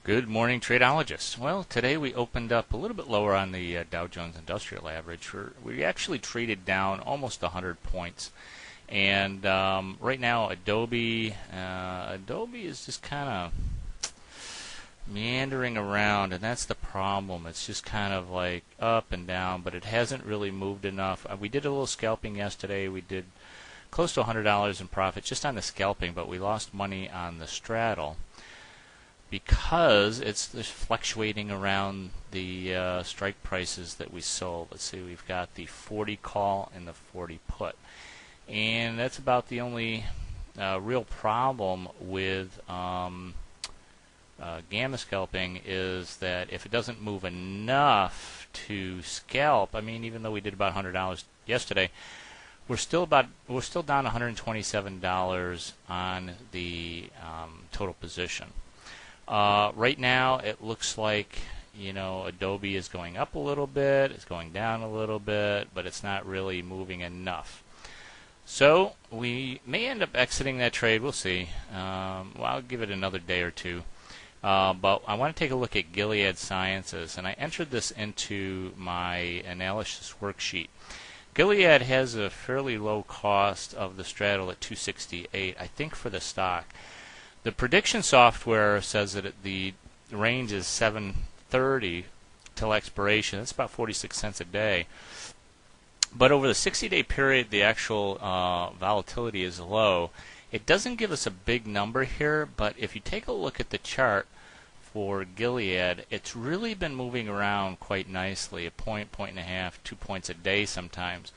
Good morning, tradeologists. Well, today we opened up a little bit lower on the Dow Jones Industrial Average. We actually traded down almost 100 points. And right now, Adobe is just kind of meandering around, and that's the problem. It's just kind of like up and down, but it hasn't really moved enough. We did a little scalping yesterday. We did close to $100 in profit just on the scalping, but we lost money on the straddle, because it's fluctuating around the strike prices that we sold. Let's see, we've got the 40 call and the 40 put. And that's about the only real problem with gamma scalping, is that if it doesn't move enough to scalp, I mean, even though we did about $100 yesterday, we're still down $127 on the total position. Right now, it looks like, Adobe is going up a little bit, it's going down a little bit, but it's not really moving enough. So we may end up exiting that trade. We'll see. I'll give it another day or two. But I want to take a look at Gilead Sciences, and I entered this into my analysis worksheet. Gilead has a fairly low cost of the straddle at 268, I think, for the stock. The prediction software says that the range is 730 till expiration. That's about 46 cents a day. But over the 60-day period, the actual volatility is low. It doesn't give us a big number here, but if you take a look at the chart for Gilead, it's really been moving around quite nicely, a point, point and a half, 2 points a day sometimes.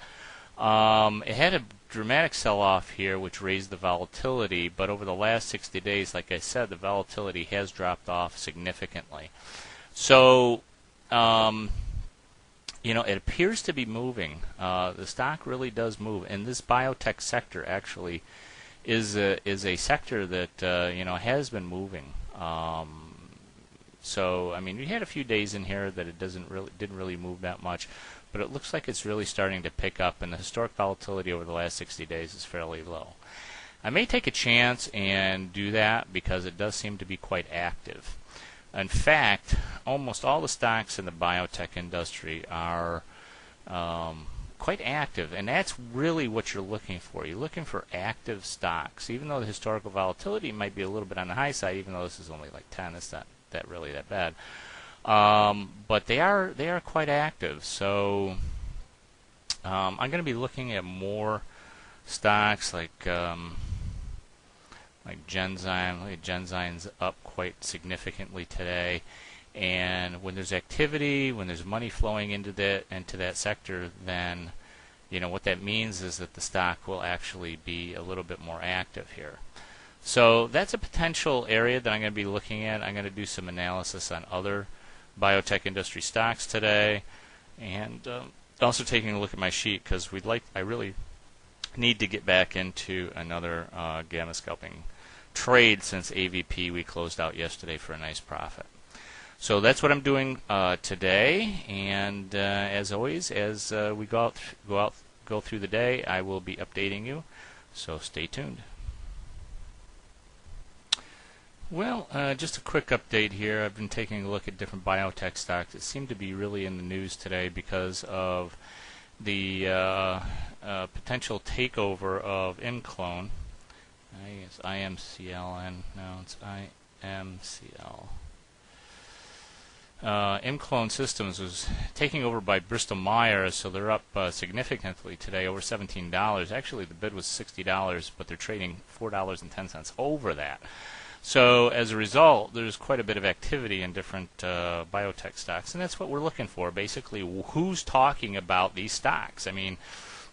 It had a dramatic sell-off here, which raised the volatility, but over the last 60 days, like I said, the volatility has dropped off significantly. So, it appears to be moving. The stock really does move, and this biotech sector actually is a sector that has been moving. So, I mean, we had a few days in here that it didn't really move that much, but it looks like it's really starting to pick up, and the historic volatility over the last 60 days is fairly low. I may take a chance and do that because it does seem to be quite active. In fact, almost all the stocks in the biotech industry are quite active, and that's really what you're looking for. You're looking for active stocks. Even though the historical volatility might be a little bit on the high side, even though this is only like 10, it's not really that bad. But they are quite active. So I'm going to be looking at more stocks like Genzyme. Genzyme's up quite significantly today. And when there's activity, when there's money flowing into that sector, then what that means is that the stock will actually be a little bit more active here. So that's a potential area that I'm going to be looking at. I'm going to do some analysis on other biotech industry stocks today, and also taking a look at my sheet, because I really need to get back into another gamma scalping trade, since AVP we closed out yesterday for a nice profit. So that's what I'm doing today, and as always, as we go through the day, I will be updating you. So stay tuned. Well, just a quick update here. I've been taking a look at different biotech stocks that seem to be really in the news today because of the potential takeover of ImClone. I guess IMCLN. No, it's IMCL. ImClone Systems was taken over by Bristol Myers, so they're up significantly today, over $17. Actually, the bid was $60, but they're trading $4.10 over that. So as a result, there's quite a bit of activity in different biotech stocks, and that's what we're looking for. Basically, who's talking about these stocks? I mean,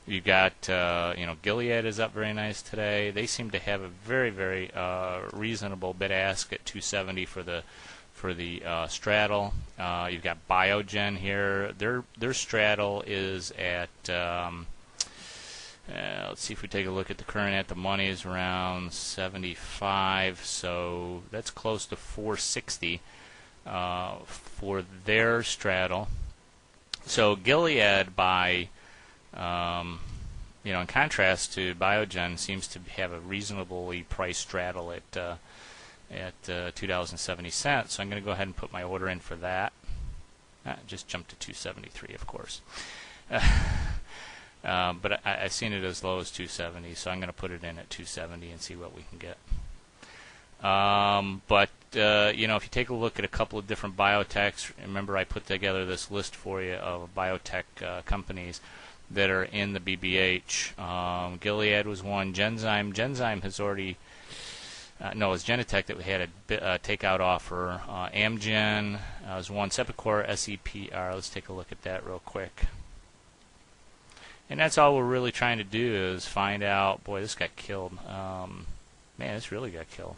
you've got Gilead is up very nice today. They seem to have a very, very reasonable bid ask at 270 for the straddle. You've got Biogen here. Their straddle is at let's see if we take a look at the current at the money is around 75, so that's close to 460 for their straddle. So Gilead, by in contrast to Biogen, seems to have a reasonably priced straddle at at $2.70. So I'm going to go ahead and put my order in for that. Just jumped to 273, of course. But I seen it as low as 270, so I'm going to put it in at 270 and see what we can get. If you take a look at a couple of different biotechs, remember I put together this list for you of biotech companies that are in the BBH. Gilead was one. Genzyme has already... no, it was Genentech that we had a takeout offer. Amgen was one. Sepicor, SEPR. Let's take a look at that real quick. And that's all we're really trying to do is find out, boy, this got killed. Man, this really got killed.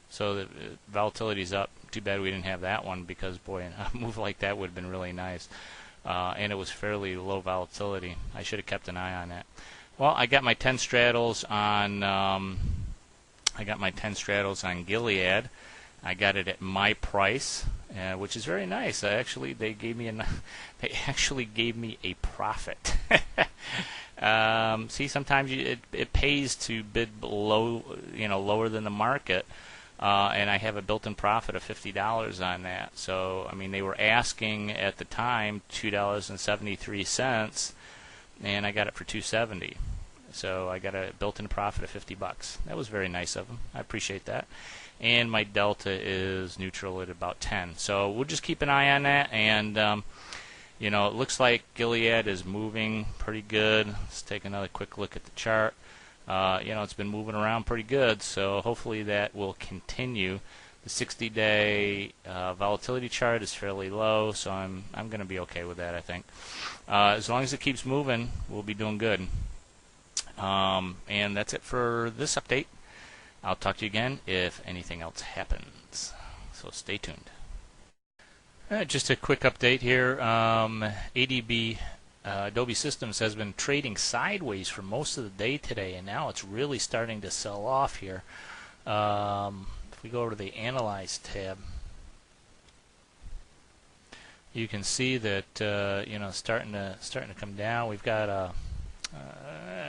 So the volatility's up. Too bad we didn't have that one because, boy, a move like that would have been really nice. And it was fairly low volatility. I should have kept an eye on that. Well, I got my 10 straddles on Gilead. I got it at my price, which is very nice. They gave me a profit. See, sometimes it pays to bid low, lower than the market, and I have a built-in profit of $50 on that. So, I mean, they were asking at the time $2.73, and I got it for $2.70. So I got a built-in profit of $50. That was very nice of them. I appreciate that. And my delta is neutral at about 10. So we'll just keep an eye on that. And it looks like Gilead is moving pretty good. Let's take another quick look at the chart. It's been moving around pretty good. So hopefully that will continue. The 60-day volatility chart is fairly low, so I'm going to be okay with that, I think. As long as it keeps moving, we'll be doing good. And that's it for this update. I'll talk to you again if anything else happens. So stay tuned. Just a quick update here. ADB, Adobe Systems, has been trading sideways for most of the day today, and now it's really starting to sell off here. If we go over to the Analyze tab, you can see that starting to come down. We've got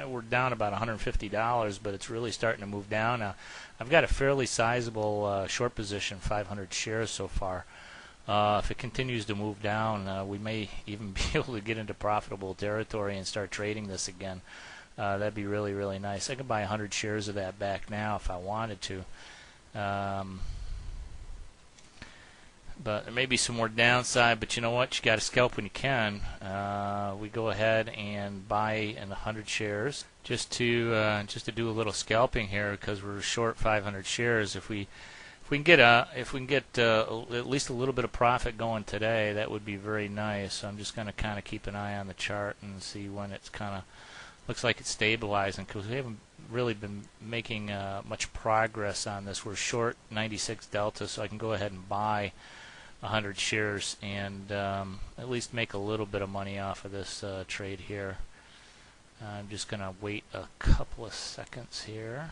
we're down about $150, but it's really starting to move down now. I've got a fairly sizable short position, 500 shares so far. If it continues to move down, we may even be able to get into profitable territory and start trading this again. That'd be really, really nice. I could buy 100 shares of that back now if I wanted to. But there may be some more downside, but you know what? You got to scalp when you can. We go ahead and buy in 100 shares just to do a little scalping here because we're short 500 shares. If we can get at least a little bit of profit going today, that would be very nice. So I'm just going to kind of keep an eye on the chart and see when it's kind of looks like it's stabilizing because we haven't really been making much progress on this. We're short 96 delta, so I can go ahead and buy 100 shares and at least make a little bit of money off of this trade here. I'm just going to wait a couple of seconds here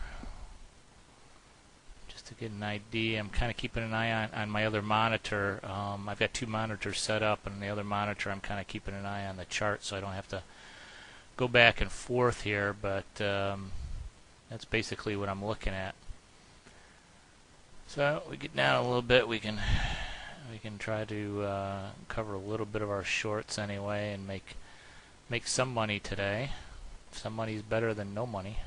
just to get an idea. I'm kind of keeping an eye on my other monitor. I've got two monitors set up, and the other monitor I'm kind of keeping an eye on the chart so I don't have to go back and forth here, but that's basically what I'm looking at. So we get down a little bit, we can try to cover a little bit of our shorts anyway and make some money today. Some money is better than no money.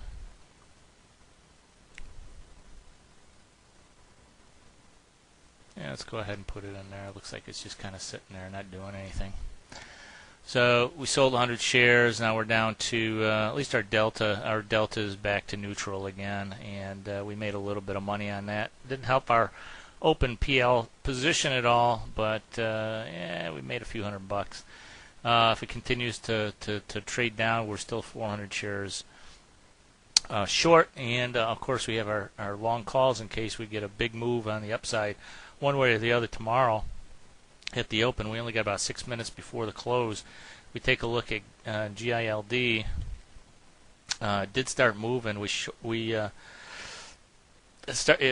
Yeah, let's go ahead and put it in there. It looks like it's just kind of sitting there, not doing anything. So we sold 100 shares. Now we're down to at least our delta. Our delta is back to neutral again, and we made a little bit of money on that. Didn't help our open PL position at all, but yeah, we made a few $100. If it continues to trade down, we're still 400 shares short, and of course we have our long calls in case we get a big move on the upside one way or the other tomorrow at the open. We only got about 6 minutes before the close. We take a look at GILD. Did start moving. It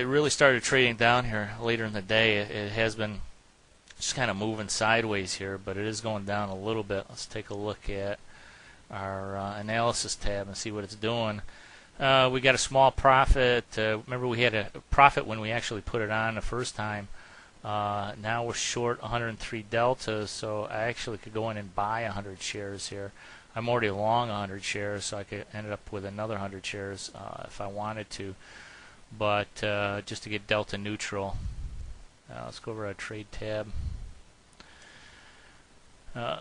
really started trading down here later in the day. It has been just kind of moving sideways here, but it is going down a little bit. Let's take a look at our analysis tab and see what it's doing. We got a small profit. Remember, we had a profit when we actually put it on the first time. Now we're short 103 deltas, so I actually could go in and buy 100 shares here. I'm already long 100 shares, so I could end up with another 100 shares if I wanted to. But just to get delta neutral, let's go over our trade tab.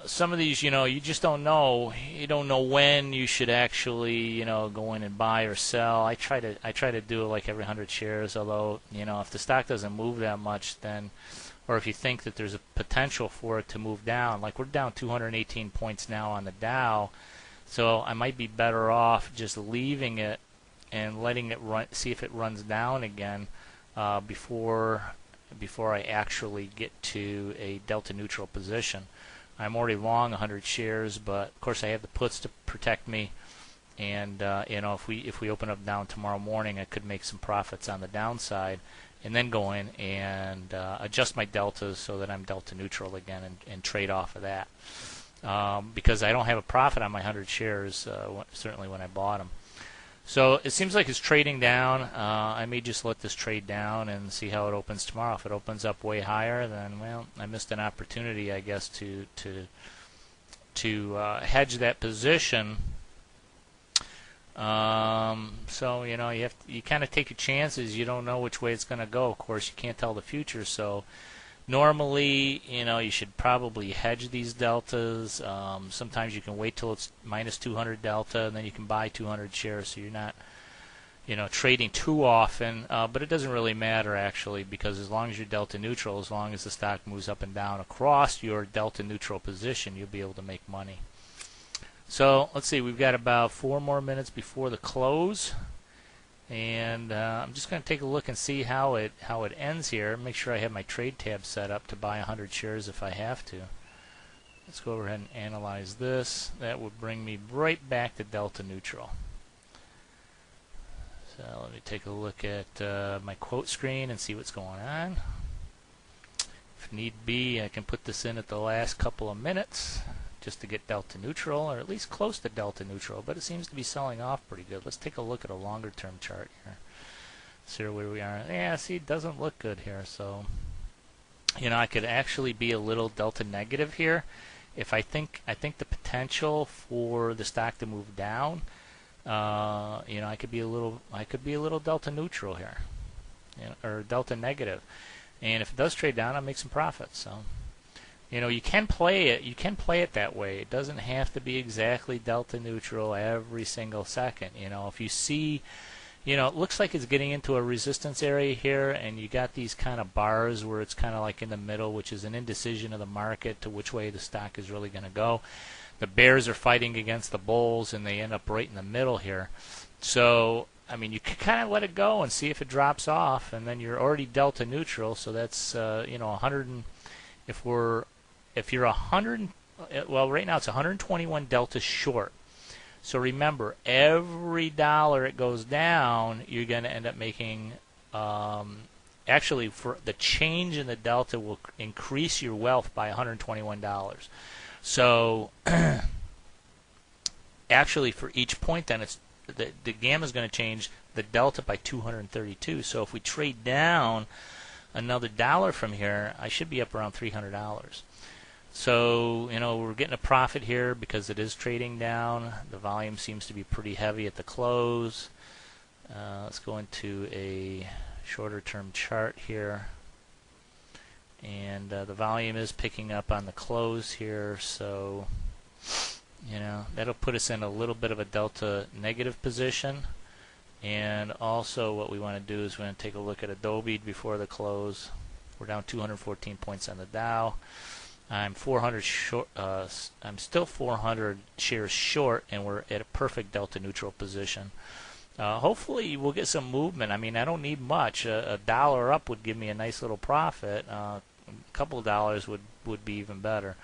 Some of these, you just don't know. You don't know when you should actually, go in and buy or sell. I try to do it like every 100 shares. Although, if the stock doesn't move that much, then, or if you think that there's a potential for it to move down, like we're down 218 points now on the Dow, so I might be better off just leaving it and letting it run, see if it runs down again before I actually get to a delta neutral position. I'm already long 100 shares, but of course I have the puts to protect me. And if we open up down tomorrow morning, I could make some profits on the downside, and then go in and adjust my deltas so that I'm delta neutral again and trade off of that. Because I don't have a profit on my 100 shares, certainly when I bought them. So it seems like it's trading down. I may just let this trade down and see how it opens tomorrow. If it opens up way higher, then, well, I missed an opportunity, I guess, to hedge that position. So you kind of take your chances. You don't know which way it's going to go. Of course, you can't tell the future. So normally, you should probably hedge these deltas. Sometimes you can wait till it's minus 200 delta, and then you can buy 200 shares, so you're not, trading too often. But it doesn't really matter, actually, because as long as you're delta neutral, as long as the stock moves up and down across your delta neutral position, you'll be able to make money. So let's see, we've got about 4 more minutes before the close. And I'm just going to take a look and see how it ends here. Make sure I have my trade tab set up to buy 100 shares if I have to. Let's go over ahead and analyze this. That would bring me right back to delta neutral. So let me take a look at my quote screen and see what's going on. If need be, I can put this in at the last couple of minutes just to get delta neutral, or at least close to delta neutral, but it seems to be selling off pretty good. Let's take a look at a longer term chart here. See where we are. Yeah, see, it doesn't look good here. So, I could actually be a little delta negative here. If I think the potential for the stock to move down, I could be a little delta neutral here, or delta negative. And if it does trade down, I'll make some profits. So, you can play it. You can play it that way. It doesn't have to be exactly delta neutral every single second. If you see, it looks like it's getting into a resistance area here, and you got these kind of bars where it's kind of like in the middle, which is an indecision of the market to which way the stock is really going to go. The bears are fighting against the bulls, and they end up right in the middle here. So, you can kind of let it go and see if it drops off, and then you're already delta neutral. So that's 100. If you're 100, well, right now it's 121 delta short. So remember, every dollar it goes down, you're going to end up making. Actually, for the change in the delta will increase your wealth by $121. So actually, for each point, then it's the gamma is going to change the delta by 232. So if we trade down another dollar from here, I should be up around $300. So, we're getting a profit here because it is trading down. The volume seems to be pretty heavy at the close. Let's go into a shorter term chart here. And the volume is picking up on the close here. So, that'll put us in a little bit of a delta negative position. And also what we want to do is we're going to take a look at Adobe before the close. We're down 214 points on the Dow. I'm 400 short. I'm still 400 shares short, and we're at a perfect delta neutral position. Hopefully, we'll get some movement. I don't need much. A dollar up would give me a nice little profit. A couple of dollars would be even better.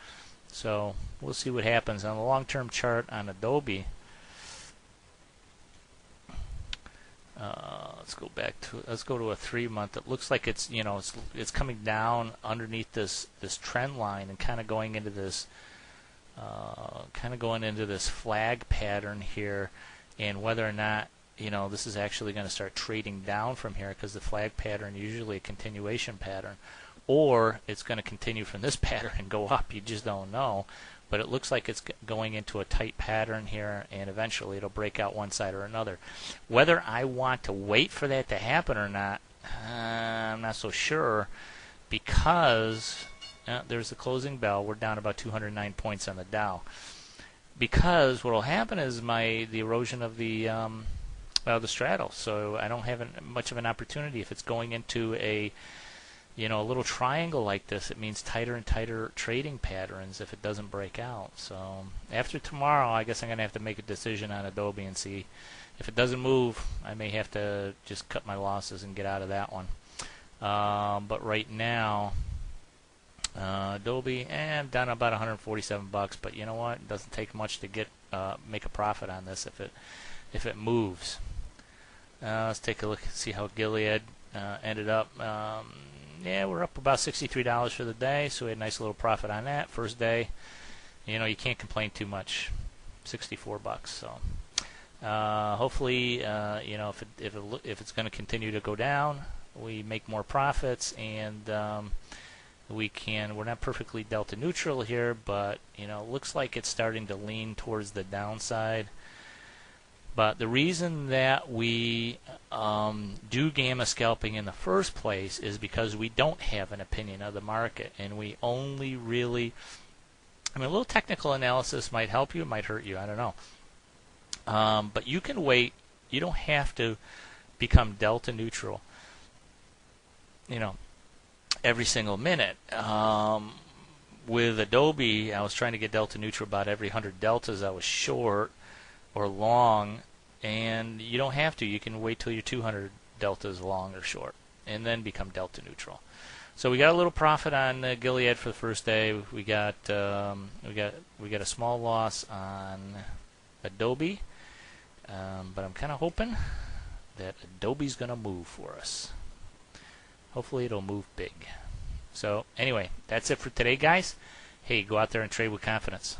So we'll see what happens on the long-term chart on Adobe. Let's go to a 3-month. It looks like it's it's coming down underneath this trend line and kind of going into this flag pattern here, and whether or not this is actually going to start trading down from here, because the flag pattern is usually a continuation pattern, or it's going to continue from this pattern and go up. You just don't know. But it looks like it's going into a tight pattern here, and eventually it'll break out one side or another. Whether I want to wait for that to happen or not, I'm not so sure, because there's the closing bell. We're down about 209 points on the Dow. Because what will happen is the erosion of the straddle. So I don't have much of an opportunity. If it's going into a little triangle like this, it means tighter and tighter trading patterns if it doesn't break out. So after tomorrow, I guess I'm going to have to make a decision on Adobe and see if it doesn't move. I may have to just cut my losses and get out of that one. But right now, Adobe, I'm down about 147 bucks. But you know what? It doesn't take much to make a profit on this if it moves. Let's take a look and see how Gilead ended up. Yeah, we're up about $63 for the day, so we had a nice little profit on that first day. You can't complain too much. 64 bucks. So hopefully, if it's going to continue to go down, we make more profits, and we're not perfectly delta neutral here, but it looks like it's starting to lean towards the downside. But the reason that we do gamma scalping in the first place is because we don't have an opinion of the market, and we only really, a little technical analysis might help you, it might hurt you, I don't know. But you can wait. You don't have to become delta neutral, every single minute. With Adobe, I was trying to get delta neutral about every 100 deltas I was short or long, and you don't have to. You can wait till you're 200 deltas long or short, and then become delta neutral. So we got a little profit on Gilead for the first day. We got a small loss on Adobe, but I'm kind of hoping that Adobe's going to move for us. Hopefully it'll move big. So anyway, that's it for today, guys. Hey, go out there and trade with confidence.